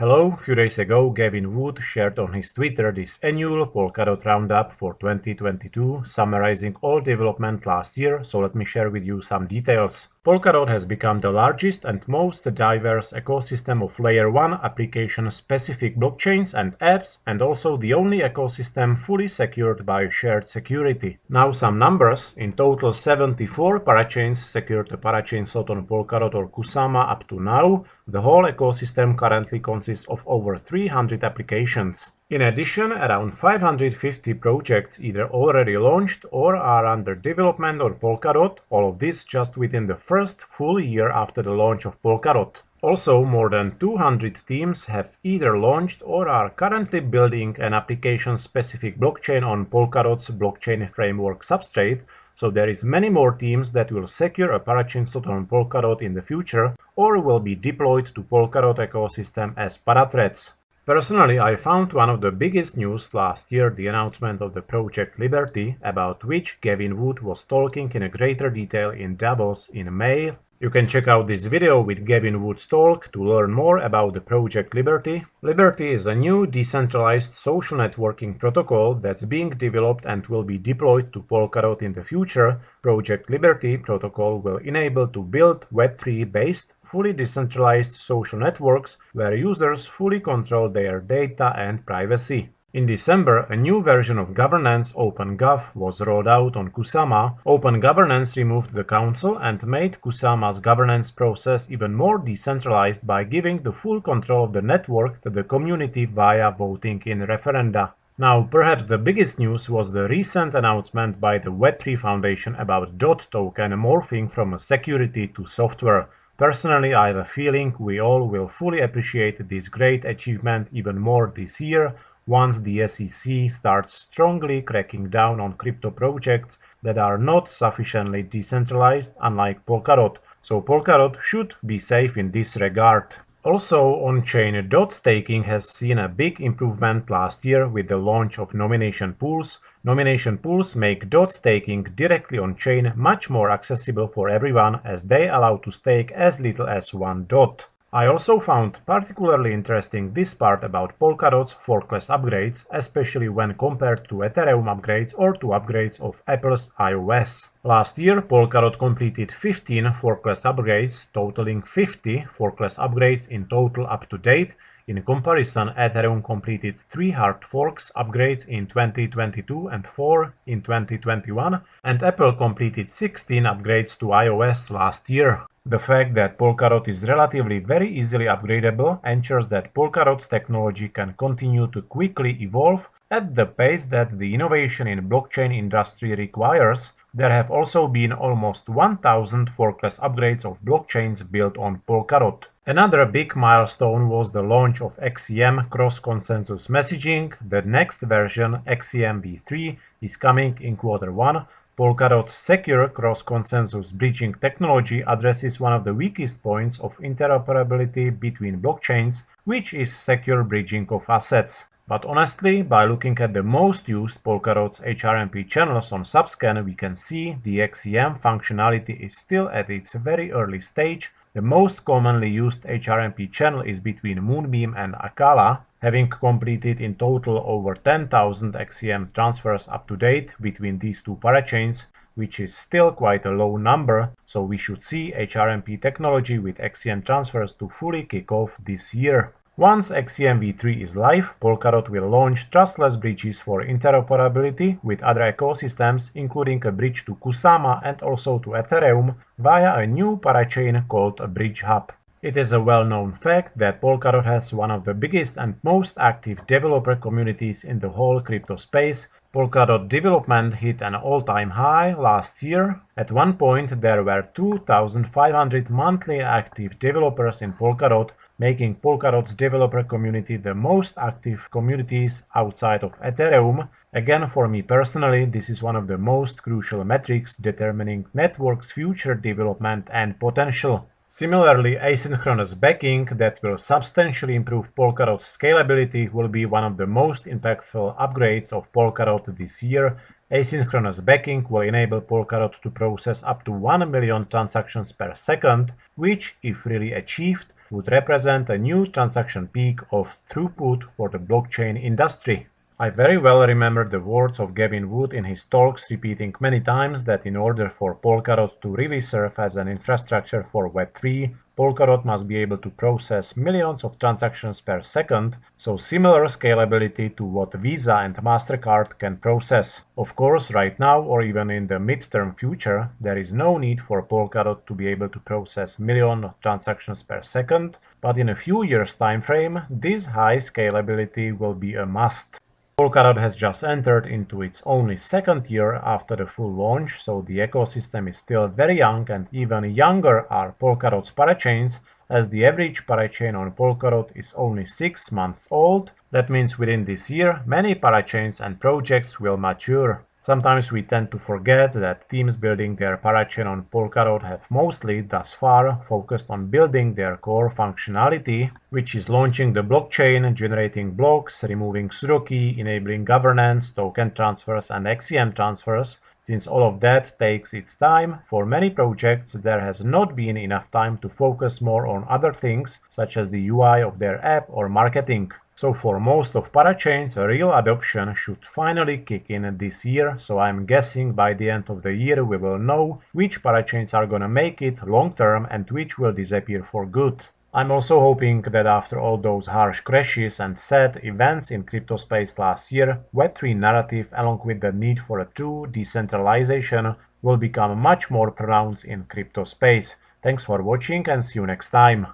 Hello, a few days ago Gavin Wood shared on his Twitter this annual Polkadot Roundup for 2022, summarizing all development last year, so let me share with you some details. Polkadot has become the largest and most diverse ecosystem of Layer 1 application-specific blockchains and apps, and also the only ecosystem fully secured by shared security. Now some numbers. In total 74 Parachains secured a Parachain slot on Polkadot or Kusama up to now. The whole ecosystem currently consists of over 300 applications. In addition, around 550 projects either already launched or are under development on Polkadot, all of this just within the first full year after the launch of Polkadot. Also, more than 200 teams have either launched or are currently building an application-specific blockchain on Polkadot's blockchain framework substrate, so there is many more teams that will secure a Parachain slot on Polkadot in the future or will be deployed to Polkadot ecosystem as parathreads. Personally, I found one of the biggest news last year the announcement of the project Liberty, about which Gavin Wood was talking in a greater detail in Davos in May. You can check out this video with Gavin Wood's talk to learn more about the project Liberty. Liberty is a new decentralized social networking protocol that's being developed and will be deployed to Polkadot in the future. Project Liberty protocol will enable to build Web3 based, fully decentralized social networks where users fully control their data and privacy. In December, a new version of governance, OpenGov, was rolled out on Kusama. Open Governance removed the council and made Kusama's governance process even more decentralized by giving the full control of the network to the community via voting in referenda. Now, perhaps the biggest news was the recent announcement by the Web3 Foundation about DOT token morphing from security to software. Personally, I have a feeling we all will fully appreciate this great achievement even more this year, once the SEC starts strongly cracking down on crypto projects that are not sufficiently decentralized, unlike Polkadot, so Polkadot should be safe in this regard. Also, on-chain DOT staking has seen a big improvement last year with the launch of nomination pools. Nomination pools make DOT staking directly on-chain much more accessible for everyone, as they allow to stake as little as 1 DOT. I also found particularly interesting this part about Polkadot's forkless upgrades, especially when compared to Ethereum upgrades or to upgrades of Apple's iOS. Last year, Polkadot completed 15 forkless upgrades, totaling 50 forkless upgrades in total up to date. In comparison, Ethereum completed 3 hard forks upgrades in 2022 and 4 in 2021, and Apple completed 16 upgrades to iOS last year. The fact that Polkadot is relatively very easily upgradable ensures that Polkadot's technology can continue to quickly evolve at the pace that the innovation in blockchain industry requires. There have also been almost 1,000 forkless upgrades of blockchains built on Polkadot. Another big milestone was the launch of XCM cross-consensus messaging. The next version, XCMv3, is coming in Q1. Polkadot's secure cross-consensus bridging technology addresses one of the weakest points of interoperability between blockchains, which is secure bridging of assets. But honestly, by looking at the most used Polkadot's HRMP channels on Subscan, we can see the XCM functionality is still at its very early stage. The most commonly used HRMP channel is between Moonbeam and Akala, having completed in total over 10,000 XCM transfers up to date between these two parachains, which is still quite a low number, so we should see HRMP technology with XCM transfers to fully kick off this year. Once XCMv3 is live, Polkadot will launch trustless bridges for interoperability with other ecosystems, including a bridge to Kusama and also to Ethereum via a new parachain called a Bridge Hub. It is a well-known fact that Polkadot has one of the biggest and most active developer communities in the whole crypto space. Polkadot development hit an all-time high last year. At one point there were 2,500 monthly active developers in Polkadot, making Polkadot's developer community the most active communities outside of Ethereum. Again, for me personally, this is one of the most crucial metrics determining network's future development and potential. Similarly, asynchronous backing that will substantially improve Polkadot's scalability will be one of the most impactful upgrades of Polkadot this year. Asynchronous backing will enable Polkadot to process up to 1 million transactions per second, which, if really achieved, would represent a new transaction peak of throughput for the blockchain industry. I very well remember the words of Gavin Wood in his talks, repeating many times that in order for Polkadot to really serve as an infrastructure for Web3, Polkadot must be able to process millions of transactions per second, so similar scalability to what Visa and MasterCard can process. Of course, right now or even in the midterm future, there is no need for Polkadot to be able to process millions of transactions per second, but in a few years' time frame, this high scalability will be a must. Polkadot has just entered into its only second year after the full launch, so the ecosystem is still very young, and even younger are Polkadot's Parachains, as the average Parachain on Polkadot is only 6 months old. That means within this year, many Parachains and projects will mature. Sometimes we tend to forget that teams building their Parachain on Polkadot have mostly, thus far, focused on building their core functionality, which is launching the blockchain, generating blocks, removing pseudokey, enabling governance, token transfers, and XCM transfers. Since all of that takes its time, for many projects there has not been enough time to focus more on other things, such as the UI of their app or marketing. So for most of Parachains, a real adoption should finally kick in this year, so I'm guessing by the end of the year we will know which Parachains are gonna make it long term and which will disappear for good. I'm also hoping that after all those harsh crashes and sad events in crypto space last year, Web3 narrative along with the need for a true decentralization will become much more pronounced in crypto space. Thanks for watching and see you next time.